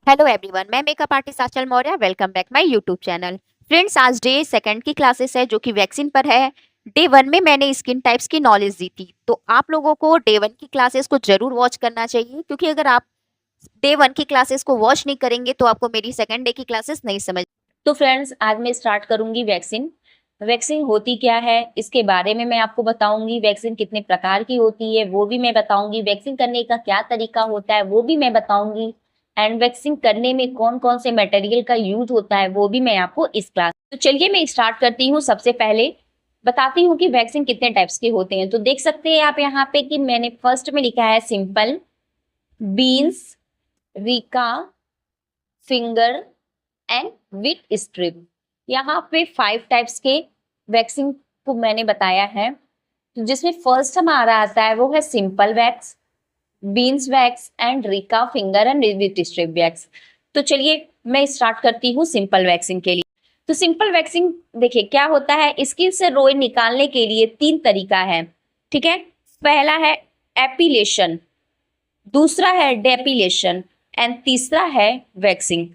Hello everyone, मैं makeup artist Anchal Maurya. Welcome back my YouTube channel. Friends, आज day second की classes है जो कि वैक्सीन पर है। डे वन में मैंने स्किन टाइप्स की नॉलेज दी थी, तो आप लोगों को डे वन की क्लासेस को जरूर वॉच करना चाहिए, क्योंकि अगर आप डे वन की क्लासेस को वॉच नहीं करेंगे तो आपको मेरी सेकंड डे की क्लासेस नहीं समझ। तो फ्रेंड्स, आज मैं स्टार्ट करूंगी वैक्सीन। वैक्सीन होती क्या है इसके बारे में मैं आपको बताऊंगी। वैक्सीन कितने प्रकार की होती है वो भी मैं बताऊंगी। वैक्सीन करने का क्या तरीका होता है वो भी मैं बताऊंगी। एंड वैक्सीन करने में कौन कौन से मटेरियल का यूज होता है वो भी मैं आपको इस क्लास। तो चलिए मैं स्टार्ट करती हूँ। सबसे पहले बताती हूँ कि वैक्सीन कितने टाइप्स के होते हैं। तो देख सकते हैं आप यहाँ पे कि मैंने फर्स्ट में लिखा है simple, beans, rica, finger and with strip. यहाँ पे 5 टाइप्स के वैक्सिंग को मैंने बताया है। तो जिसमें फर्स्ट हमारा आता है वो है simple wax, beans wax and rica, finger and with strip wax. तो चलिए मैं स्टार्ट करती हूँ सिंपल वैक्सिंग के लिए। तो सिंपल वैक्सिंग देखिए क्या होता है। स्किन से रोए निकालने के लिए 3 तरीका है, ठीक है। पहला है एपिलेशन, दूसरा है डेपिलेशन एंड तीसरा है वैक्सिंग।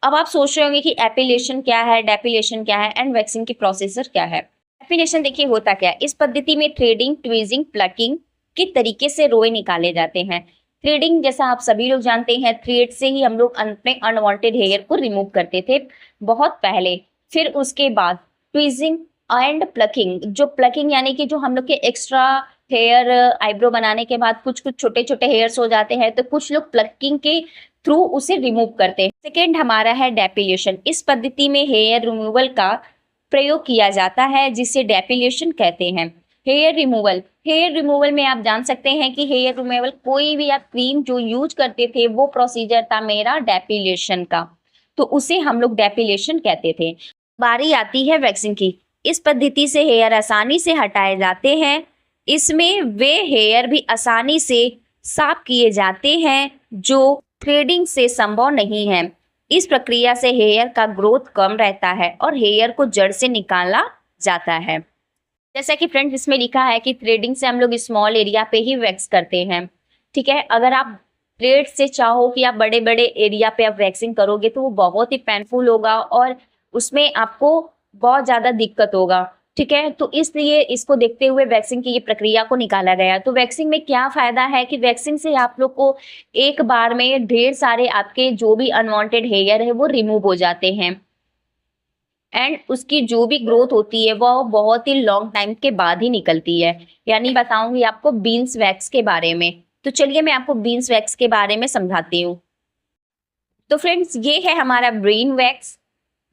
अब आप सोच रहे होंगे कि एपिलेशन क्या है, डेपिलेशन क्या है एंड वैक्सिंग की प्रोसेसर क्या है। एपिलेशन देखिए होता क्या है। इस पद्धति में थ्रेडिंग, ट्वीजिंग, प्लकिंग के तरीके से रोए निकाले जाते हैं। थ्रेडिंग जैसा आप सभी लोग जानते हैं, थ्रेड से ही हम लोग अपने अनवांटेड हेयर को रिमूव करते थे बहुत पहले। फिर उसके बाद ट्वीजिंग एंड प्लकिंग। जो प्लकिंग यानी कि जो हम लोग के एक्स्ट्रा हेयर आईब्रो बनाने के बाद कुछ कुछ छोटे छोटे हेयर्स हो जाते हैं, तो कुछ लोग प्लकिंग के थ्रू उसे रिमूव करते हैं। सेकेंड हमारा है डेपिलेशन। इस पद्धति में हेयर रिमूवल का प्रयोग किया जाता है जिसे डेपिलेशन कहते हैं। हेयर रिमूवल में आप जान सकते हैं कि हेयर रिमूवल कोई भी आप क्रीम जो यूज करते थे वो प्रोसीजर था मेरा डेपिलेशन का, तो उसे हम लोग डेपिलेशन कहते थे। बारी आती है वैक्सिंग की। इस पद्धति से हेयर आसानी से हटाए जाते हैं। इसमें वे हेयर भी आसानी से साफ किए जाते हैं जो थ्रेडिंग से संभव नहीं है। इस प्रक्रिया से हेयर का ग्रोथ कम रहता है और हेयर को जड़ से निकाला जाता है। जैसा कि फ्रेंड्स इसमें लिखा है कि थ्रेडिंग से हम लोग स्मॉल एरिया पे ही वैक्स करते हैं, ठीक है। अगर आप थ्रेड से चाहो कि आप बड़े बड़े एरिया पे आप वैक्सिंग करोगे तो वो बहुत ही पेनफुल होगा और उसमें आपको बहुत ज्यादा दिक्कत होगा, ठीक है। तो इसलिए इसको देखते हुए वैक्सिंग की ये प्रक्रिया को निकाला गया। तो वैक्सिंग में क्या फायदा है कि वैक्सिंग से आप लोग को एक बार में ढेर सारे आपके जो भी अनवांटेड हेयर है वो रिमूव हो जाते हैं एंड उसकी जो भी ग्रोथ होती है वो बहुत ही लॉन्ग टाइम के बाद ही निकलती है। यानी बताऊंगी आपको बीन्स वैक्स के बारे में। तो चलिए मैं आपको बीन्स वैक्स के बारे में समझाती हूँ। तो फ्रेंड्स ये है हमारा ब्रेन वैक्स।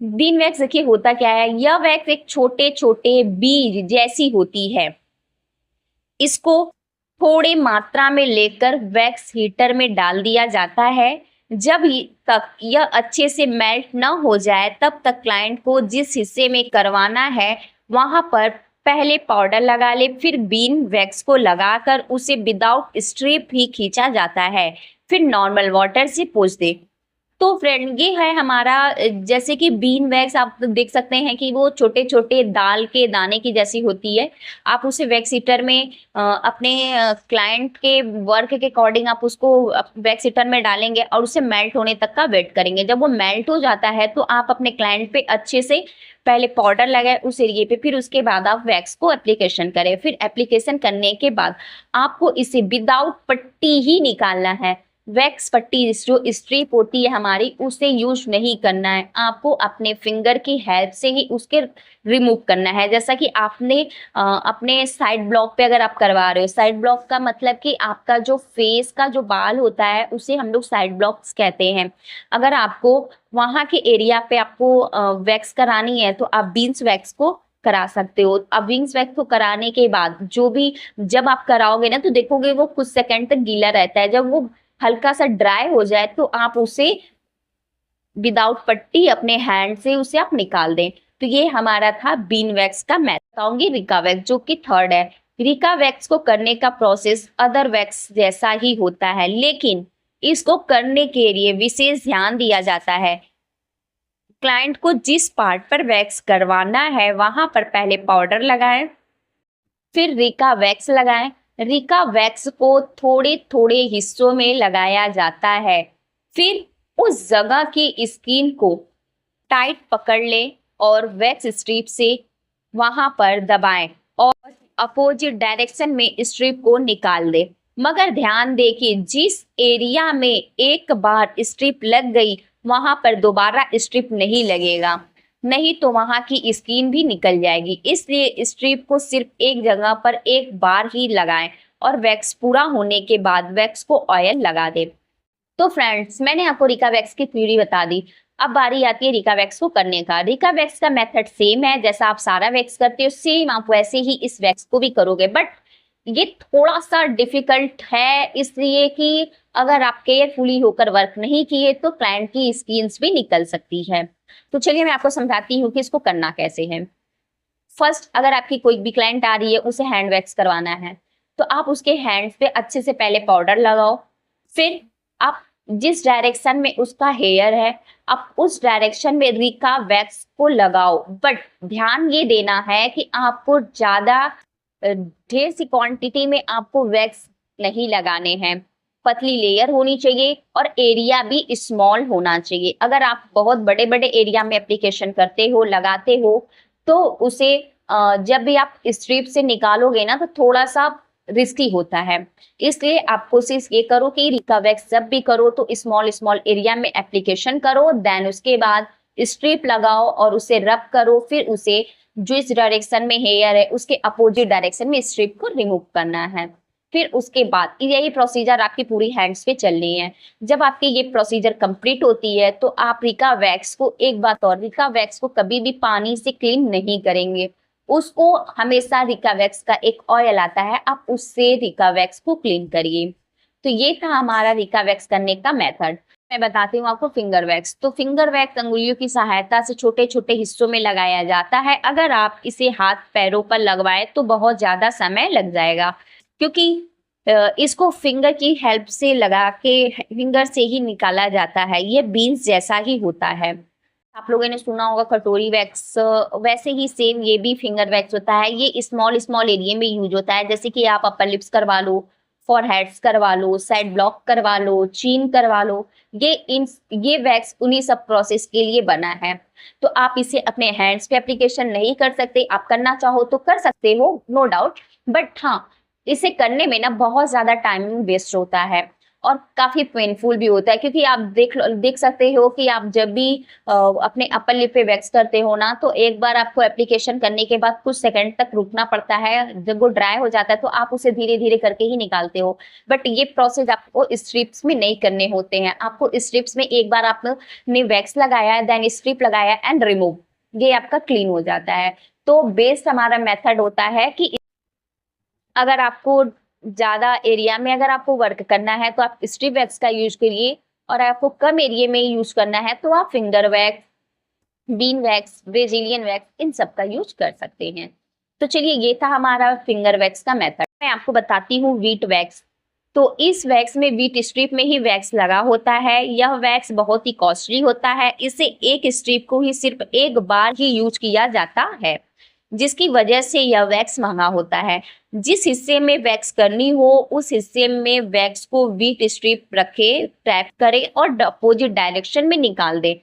बीन वैक्स देखिए होता क्या है। यह वैक्स एक छोटे छोटे बीज जैसी होती है। इसको थोड़े मात्रा में लेकर वैक्स हीटर में डाल दिया जाता है। जब तक यह अच्छे से मेल्ट न हो जाए तब तक क्लाइंट को जिस हिस्से में करवाना है वहां पर पहले पाउडर लगा ले, फिर बीन वैक्स को लगाकर उसे विदाउट स्ट्रिप ही खींचा जाता है, फिर नॉर्मल वाटर से पोंछ दे। तो फ्रेंड ये है हमारा जैसे कि बीन वैक्स आप देख सकते हैं कि वो छोटे छोटे दाल के दाने की जैसी होती है। आप उसे वैक्स हीटर में अपने क्लाइंट के वर्क के अकॉर्डिंग आप उसको वैक्स हीटर में डालेंगे और उसे मेल्ट होने तक का वेट करेंगे। जब वो मेल्ट हो जाता है तो आप अपने क्लाइंट पे अच्छे से पहले पाउडर लगाए उस एरिए पे, फिर उसके बाद आप वैक्स को एप्लीकेशन करें। फिर एप्लीकेशन करने के बाद आपको इसे विदाउट पट्टी ही निकालना है। वैक्स पट्टी जो स्ट्रिप होती है हमारी उसे यूज नहीं करना है, आपको अपने फिंगर की हेल्प से ही उसके रिमूव करना है। जैसा कि आपने अपने साइड ब्लॉक पे अगर आप करवा रहे हो, साइड ब्लॉक का मतलब कि आपका जो फेस का जो बाल होता है उसे हम लोग साइड ब्लॉक्स कहते हैं। अगर आपको वहां के एरिया पे आपको वैक्स करानी है तो आप बीन्स वैक्स को करा सकते हो। अब विंग्स वैक्स को कराने के बाद जो भी जब आप कराओगे ना तो देखोगे वो कुछ सेकंड तक गीला रहता है। जब वो हल्का सा ड्राई हो जाए तो आप उसे विदाउट पट्टी अपने हैंड से उसे आप निकाल दें। तो ये हमारा था बीन वैक्स का। मैं बताऊंगी रिका वैक्स जो कि थर्ड है। रिका वैक्स को करने का प्रोसेस अदर वैक्स जैसा ही होता है, लेकिन इसको करने के लिए विशेष ध्यान दिया जाता है। क्लाइंट को जिस पार्ट पर वैक्स करवाना है वहां पर पहले पाउडर लगाएं, फिर रिका वैक्स लगाएं। रिका वैक्स को थोड़े थोड़े हिस्सों में लगाया जाता है, फिर उस जगह की स्किन को टाइट पकड़ ले और वैक्स स्ट्रिप से वहां पर दबाएं और अपोजिट डायरेक्शन में स्ट्रिप को निकाल दे। मगर ध्यान दे कि जिस एरिया में एक बार स्ट्रिप लग गई वहां पर दोबारा स्ट्रिप नहीं लगेगा, नहीं तो वहां की स्किन भी निकल जाएगी। इसलिए स्ट्रिप को सिर्फ एक जगह पर एक बार ही लगाएं और वैक्स पूरा होने के बाद वैक्स को ऑयल लगा दे। तो फ्रेंड्स, मैंने आपको रिका वैक्स की थ्योरी बता दी। अब बारी आती है रिका वैक्स को करने का। रिका वैक्स का मेथड सेम है, जैसा आप सारा वैक्स करते हो सेम आप वैसे ही इस वैक्स को भी करोगे, बट ये थोड़ा सा डिफिकल्ट है, इसलिए कि अगर आप केयरफुली होकर वर्क नहीं किए तो क्लाइंट की स्किन्स भी निकल सकती है। तो चलिए मैं आपको समझाती हूँ कि इसको करना कैसे है। फर्स्ट, अगर आपकी कोई भी क्लाइंट आ रही है, उसे हैंड वैक्स करवाना है, तो आप उसके हैंड्स पे अच्छे से पहले पाउडर लगाओ। फिर आप जिस डायरेक्शन में उसका हेयर है, आप उस डायरेक्शन में रिका वैक्स को लगाओ। बट ध्यान ये देना है कि आपको ज्यादा ढेर सी क्वांटिटी में आपको वैक्स नहीं लगाने हैं। पतली लेयर होनी चाहिए और एरिया भी स्मॉल होना चाहिए। अगर आप बहुत बड़े बड़े एरिया में एप्लीकेशन करते हो, लगाते हो, तो उसे जब भी आप स्ट्रिप से निकालोगे ना, तो थोड़ा सा रिस्की होता है। इसलिए आप कोशिश ये करो कि रिका वैक्स जब भी करो तो स्मॉल स्मॉल एरिया में एप्लीकेशन करो, देन उसके बाद स्ट्रिप लगाओ और उसे रब करो। फिर उसे जिस डायरेक्शन में हेयर है उसके अपोजिट डायरेक्शन में स्ट्रिप को रिमूव करना है। फिर उसके बाद यही प्रोसीजर आपकी पूरी हैंड्स पे चलनी है। जब आपकी ये प्रोसीजर कंप्लीट होती है तो आप रिका वैक्स को, एक बात और, रिका वैक्स को कभी भी पानी से क्लीन नहीं करेंगे। उसको हमेशा रिका वैक्स का एक ऑयल आता है, आप उससे रिका वैक्स को क्लीन करिए। तो ये था हमारा रिका वैक्स करने का मेथड। मैं बताती हूँ आपको फिंगर वैक्स। तो फिंगर वैक्स अंगुलियों की सहायता से छोटे छोटे हिस्सों में लगाया जाता है। अगर आप इसे हाथ पैरों पर लगवाए तो बहुत ज्यादा समय लग जाएगा, क्योंकि इसको फिंगर की हेल्प से लगा के फिंगर से ही निकाला जाता है। ये बीन्स जैसा ही होता है। आप लोगों ने सुना होगा कटोरी वैक्स, वैसे ही सेम ये भी फिंगर वैक्स होता है। ये स्मॉल स्मॉल एरिया में यूज होता है, जैसे कि आप अपर लिप्स करवा लो, फॉरहेड्स करवा लो, साइड ब्लॉक करवा लो, चीन करवा लो। ये वैक्स उन्हीं सब प्रोसेस के लिए बना है। तो आप इसे अपने हैंड्स पे एप्लीकेशन नहीं कर सकते। आप करना चाहो तो कर सकते हो, नो डाउट, बट हाँ, इसे करने में ना बहुत ज्यादा टाइम वेस्ट होता है और काफी पेनफुल भी होता है। क्योंकि आप देख सकते हो कि आप जब भी अपने अपर लिप पे वैक्स करते हो ना, तो एक बार आपको एप्लीकेशन करने के बाद कुछ सेकंड तक रुकना पड़ता है। जब वो ड्राई हो जाता है तो आप उसे धीरे धीरे करके ही निकालते हो। बट ये प्रोसेस आपको स्ट्रिप्स में नहीं करने होते हैं। आपको स्ट्रिप्स में एक बार आपने वैक्स लगाया, देन स्ट्रिप लगाया एंड रिमूव, ये आपका क्लीन हो जाता है। तो बेस्ट हमारा मेथड होता है कि अगर आपको ज्यादा एरिया में अगर आपको वर्क करना है तो आप स्ट्रिप वैक्स का यूज करिए, और आपको कम एरिया में यूज करना है तो आप finger wax, bean wax, Brazilian wax, इन सब का यूज कर सकते हैं। तो चलिए, ये था हमारा फिंगर वैक्स का मेथड। मैं आपको बताती हूँ वीट वैक्स। तो इस वैक्स में वीट स्ट्रिप में ही वैक्स लगा होता है। यह वैक्स बहुत ही कॉस्टली होता है। इसे एक स्ट्रिप को ही सिर्फ एक बार ही यूज किया जाता है, जिसकी वजह से यह वैक्स महंगा होता है। जिस हिस्से में वैक्स करनी हो उस हिस्से में वैक्स को वीट स्ट्रिप रखे, टैप करें और अपोजिट डायरेक्शन में निकाल दें।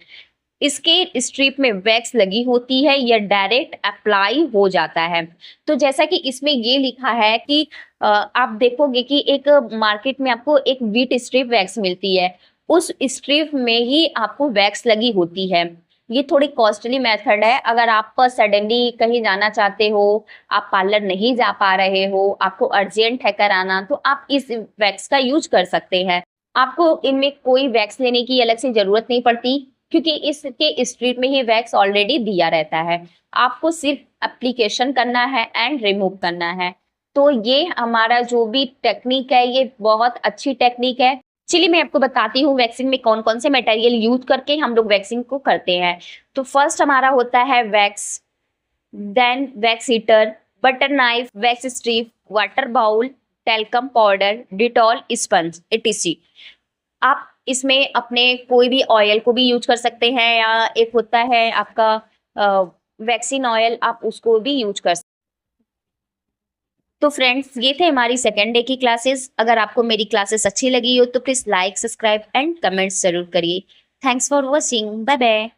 इसके स्ट्रिप में वैक्स लगी होती है, यह डायरेक्ट अप्लाई हो जाता है। तो जैसा कि इसमें ये लिखा है कि आप देखोगे कि एक मार्केट में आपको एक वीट स्ट्रिप वैक्स मिलती है, उस स्ट्रिप में ही आपको वैक्स लगी होती है। ये थोड़ी कॉस्टली मेथड है। अगर आप सडनली कहीं जाना चाहते हो, आप पार्लर नहीं जा पा रहे हो, आपको अर्जेंट है कराना, तो आप इस वैक्स का यूज कर सकते हैं। आपको इनमें कोई वैक्स लेने की अलग से जरूरत नहीं पड़ती, क्योंकि इसके स्ट्रिप में ही वैक्स ऑलरेडी दिया रहता है। आपको सिर्फ एप्लीकेशन करना है एंड रिमूव करना है। तो ये हमारा जो भी टेक्निक है, ये बहुत अच्छी टेक्निक है। चलिए मैं आपको बताती हूँ वैक्सिंग में कौन कौन से मटेरियल यूज करके हम लोग वैक्सिंग को करते हैं। तो फर्स्ट हमारा होता है wax, then wax heater, butter knife, wax strip, water bowl, talcum powder, Dettol, sponge, etc। आप इसमें अपने कोई भी ऑयल को भी यूज कर सकते हैं, या एक होता है आपका वैक्सीन ऑयल, आप उसको भी यूज कर सकते हैं। तो फ्रेंड्स, ये थे हमारी सेकेंड डे की क्लासेस। अगर आपको मेरी क्लासेस अच्छी लगी हो तो please like, subscribe and comments जरूर करिए। Thanks for watching, bye bye.